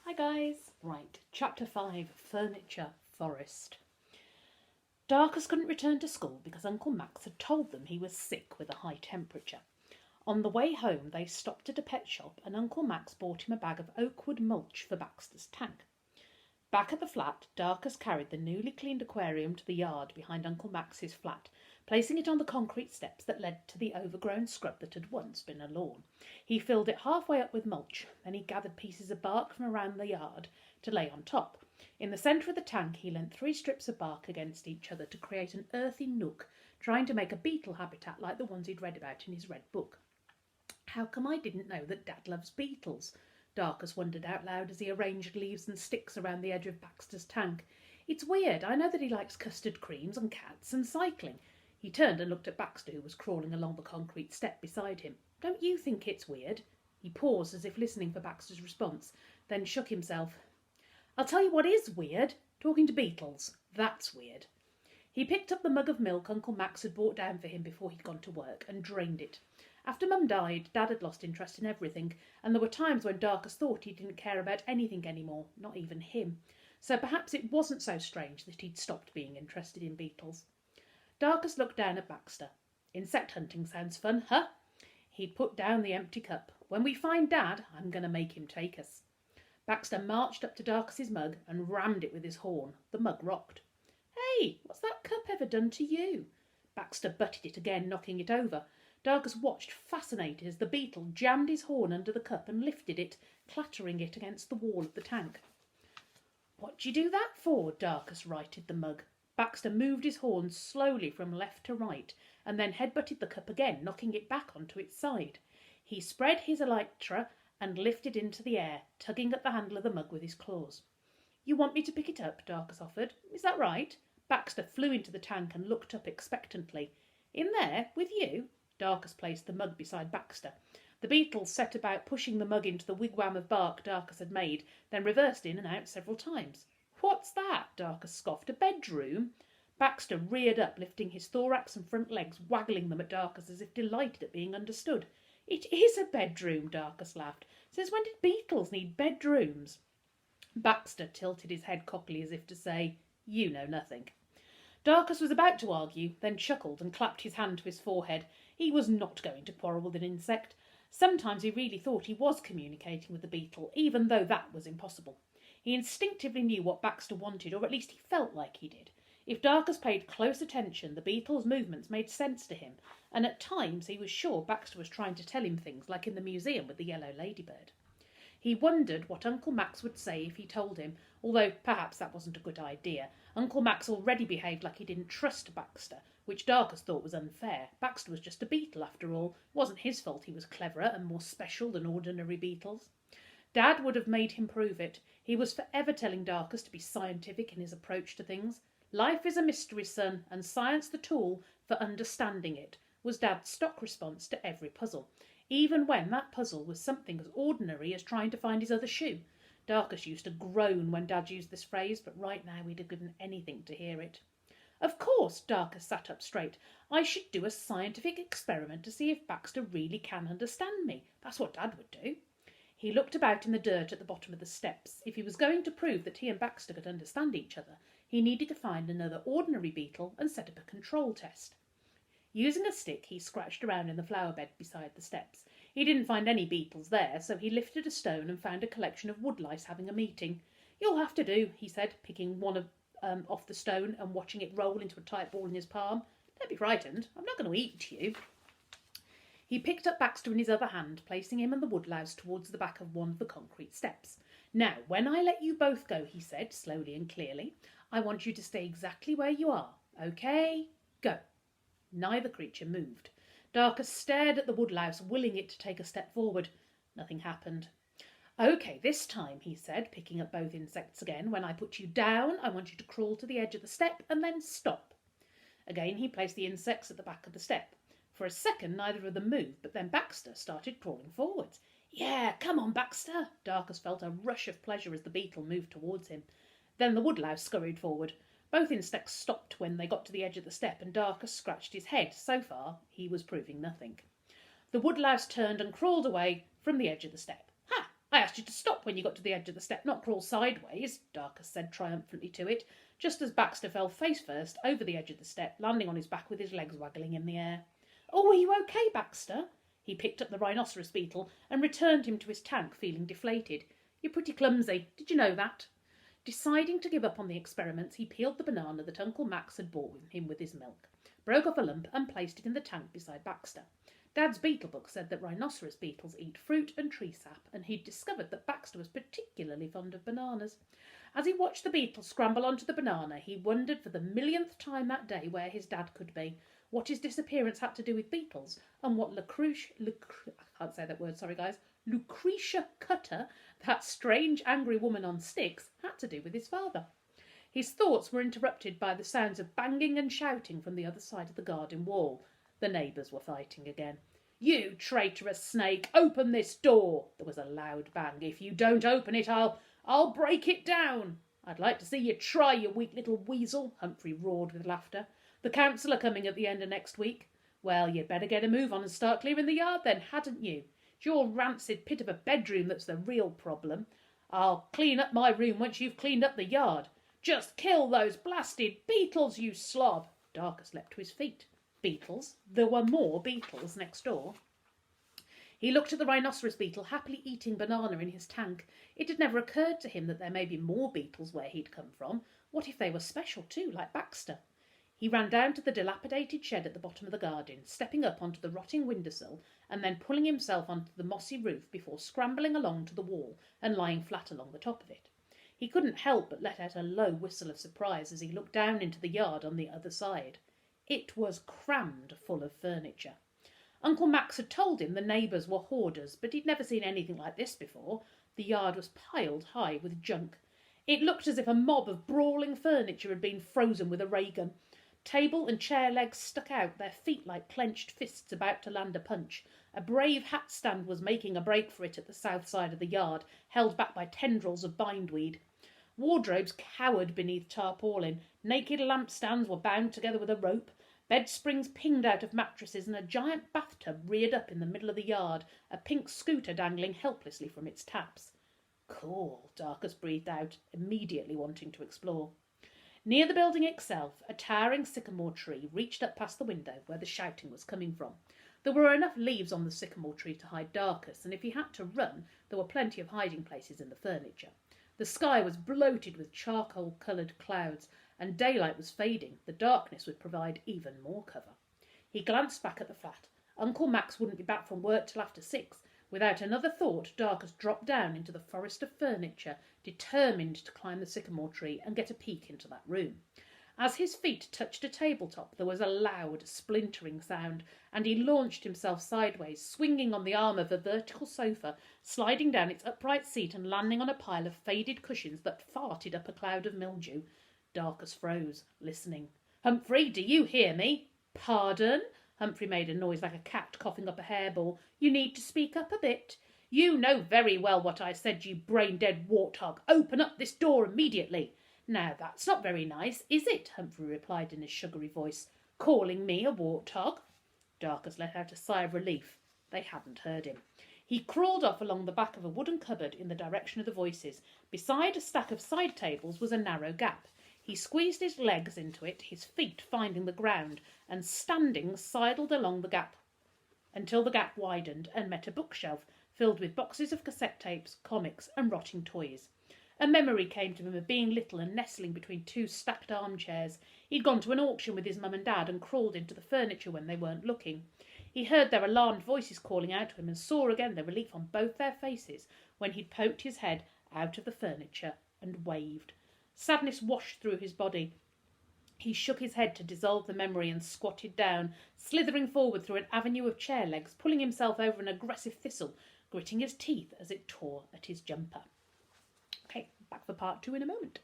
Hi guys. Right, Chapter 5, Furniture Forest. Darcus couldn't return to school because Uncle Max had told them he was sick with a high temperature. On the way home they stopped at a pet shop and Uncle Max bought him a bag of oakwood mulch for Baxter's tank. Back at the flat, Darcus carried the newly cleaned aquarium to the yard behind Uncle Max's flat, placing it on the concrete steps that led to the overgrown scrub that had once been a lawn. He filled it halfway up with mulch, then he gathered pieces of bark from around the yard to lay on top. In the centre of the tank he leant 3 strips of bark against each other to create an earthy nook, trying to make a beetle habitat like the ones he'd read about in his red book. How come I didn't know that Dad loves beetles? Darcus wondered out loud as he arranged leaves and sticks around the edge of Baxter's tank. It's weird. I know that he likes custard creams and cats and cycling. He turned and looked at Baxter, who was crawling along the concrete step beside him. Don't you think it's weird? He paused as if listening for Baxter's response, then shook himself. I'll tell you what is weird. Talking to beetles. That's weird. He picked up the mug of milk Uncle Max had brought down for him before he'd gone to work and drained it. After Mum died, Dad had lost interest in everything, and there were times when Darcus thought he didn't care about anything anymore, not even him. So perhaps it wasn't so strange that he'd stopped being interested in beetles. Darcus looked down at Baxter. Insect hunting sounds fun, huh? He put down the empty cup. When we find Dad, I'm going to make him take us. Baxter marched up to Darcus's mug and rammed it with his horn. The mug rocked. Hey, what's that cup ever done to you? Baxter butted it again, knocking it over. Darcus watched, fascinated, as the beetle jammed his horn under the cup and lifted it, clattering it against the wall of the tank. What'd you do that for? Darcus righted the mug. Baxter moved his horn slowly from left to right, and then headbutted the cup again, knocking it back onto its side. He spread his elytra and lifted into the air, tugging at the handle of the mug with his claws. You want me to pick it up? Darcus offered. Is that right? Baxter flew into the tank and looked up expectantly. In there? With you? Darcus placed the mug beside Baxter. The beetle set about pushing the mug into the wigwam of bark Darcus had made, then reversed in and out several times. What's that? Darcus scoffed. A bedroom? Baxter reared up, lifting his thorax and front legs, waggling them at Darcus as if delighted at being understood. It is a bedroom, Darcus laughed. Since when did beetles need bedrooms? Baxter tilted his head cockily as if to say, You know nothing. Darcus was about to argue, then chuckled and clapped his hand to his forehead. He was not going to quarrel with an insect. Sometimes he really thought he was communicating with the beetle, even though that was impossible. He instinctively knew what Baxter wanted, or at least he felt like he did. If Darcus paid close attention, the beetle's movements made sense to him, and at times he was sure Baxter was trying to tell him things, like in the museum with the yellow ladybird. He wondered what Uncle Max would say if he told him, although perhaps that wasn't a good idea. Uncle Max already behaved like he didn't trust Baxter, which Darcus thought was unfair. Baxter was just a beetle, after all. It wasn't his fault he was cleverer and more special than ordinary beetles. Dad would have made him prove it. He was forever telling Darcus to be scientific in his approach to things. Life is a mystery, son, and science the tool for understanding it, was Dad's stock response to every puzzle, even when that puzzle was something as ordinary as trying to find his other shoe. Darcus used to groan when Dad used this phrase, but right now he'd have given anything to hear it. Of course, Darcus sat up straight. I should do a scientific experiment to see if Baxter really can understand me. That's what Dad would do. He looked about in the dirt at the bottom of the steps. If he was going to prove that he and Baxter could understand each other, he needed to find another ordinary beetle and set up a control test. Using a stick, he scratched around in the flower bed beside the steps. He didn't find any beetles there, so he lifted a stone and found a collection of woodlice having a meeting. You'll have to do, he said, picking one off the stone and watching it roll into a tight ball in his palm. Don't be frightened. I'm not going to eat you. He picked up Baxter in his other hand, placing him and the woodlouse towards the back of one of the concrete steps. Now, when I let you both go, he said, slowly and clearly, I want you to stay exactly where you are. Okay? Go. Neither creature moved. Darcus stared at the woodlouse, willing it to take a step forward. Nothing happened. Okay, this time, he said, picking up both insects again. When I put you down, I want you to crawl to the edge of the step and then stop. Again, he placed the insects at the back of the step. For a second, neither of them moved, but then Baxter started crawling forwards. Yeah, come on, Baxter. Darcus felt a rush of pleasure as the beetle moved towards him. Then the woodlouse scurried forward. Both insects stopped when they got to the edge of the step, and Darcus scratched his head. So far, he was proving nothing. The woodlouse turned and crawled away from the edge of the step. Ha! I asked you to stop when you got to the edge of the step, not crawl sideways, Darkus said triumphantly to it, just as Baxter fell face first over the edge of the step, landing on his back with his legs waggling in the air. Oh, are you okay, Baxter? He picked up the rhinoceros beetle and returned him to his tank, feeling deflated. You're pretty clumsy. Did you know that? Deciding to give up on the experiments, he peeled the banana that Uncle Max had bought him with his milk, broke off a lump and placed it in the tank beside Baxter. Dad's beetle book said that rhinoceros beetles eat fruit and tree sap, and he'd discovered that Baxter was particularly fond of bananas. As he watched the beetle scramble onto the banana, he wondered for the millionth time that day where his dad could be, what his disappearance had to do with beetles, and what Lucretia Cutter, that strange angry woman on sticks, had to do with his father. His thoughts were interrupted by the sounds of banging and shouting from the other side of the garden wall. The neighbours were fighting again. You traitorous snake, open this door! There was a loud bang. If you don't open it, I'll break it down. I'd like to see you try, you weak little weasel, Humphrey roared with laughter. The council are coming at the end of next week. Well, you'd better get a move on and start clearing the yard then, hadn't you? It's your rancid pit of a bedroom that's the real problem. I'll clean up my room once you've cleaned up the yard. Just kill those blasted beetles, you slob. Darkus leapt to his feet. Beetles? There were more beetles next door. He looked at the rhinoceros beetle happily eating banana in his tank. It had never occurred to him that there may be more beetles where he'd come from. What if they were special too, like Baxter? He ran down to the dilapidated shed at the bottom of the garden, stepping up onto the rotting windowsill and then pulling himself onto the mossy roof before scrambling along to the wall and lying flat along the top of it. He couldn't help but let out a low whistle of surprise as he looked down into the yard on the other side. It was crammed full of furniture. Uncle Max had told him the neighbours were hoarders, but he'd never seen anything like this before. The yard was piled high with junk. It looked as if a mob of brawling furniture had been frozen with a ray gun. Table and chair legs stuck out, their feet like clenched fists about to land a punch. A brave hat stand was making a break for it at the south side of the yard, held back by tendrils of bindweed. Wardrobes cowered beneath tarpaulin. Naked lampstands were bound together with a rope. Bed springs pinged out of mattresses, and a giant bathtub reared up in the middle of the yard, a pink scooter dangling helplessly from its taps. Cool, Darkus breathed out, immediately wanting to explore. Near the building itself, a towering sycamore tree reached up past the window where the shouting was coming from. There were enough leaves on the sycamore tree to hide Darkus, and if he had to run, there were plenty of hiding places in the furniture. The sky was bloated with charcoal-coloured clouds, and daylight was fading. The darkness would provide even more cover. He glanced back at the flat. Uncle Max wouldn't be back from work till after 6. Without another thought, Darkus dropped down into the forest of furniture, determined to climb the sycamore tree and get a peek into that room. As his feet touched a tabletop, there was a loud, splintering sound, and he launched himself sideways, swinging on the arm of a vertical sofa, sliding down its upright seat and landing on a pile of faded cushions that farted up a cloud of mildew. Darkus froze, listening. Humphrey, do you hear me? Pardon? Humphrey made a noise like a cat coughing up a hairball. You need to speak up a bit. You know very well what I said, you brain-dead warthog. Open up this door immediately. Now, that's not very nice, is it? Humphrey replied in his sugary voice. Calling me a warthog? Darkus let out a sigh of relief. They hadn't heard him. He crawled off along the back of a wooden cupboard in the direction of the voices. Beside a stack of side tables was a narrow gap. He squeezed his legs into it, his feet finding the ground, and standing sidled along the gap until the gap widened and met a bookshelf filled with boxes of cassette tapes, comics and rotting toys. A memory came to him of being little and nestling between 2 stacked armchairs. He'd gone to an auction with his mum and dad and crawled into the furniture when they weren't looking. He heard their alarmed voices calling out to him and saw again the relief on both their faces when he'd poked his head out of the furniture and waved. Sadness washed through his body. He shook his head to dissolve the memory and squatted down, slithering forward through an avenue of chair legs, pulling himself over an aggressive thistle, gritting his teeth as it tore at his jumper. Okay, back for part 2 in a moment.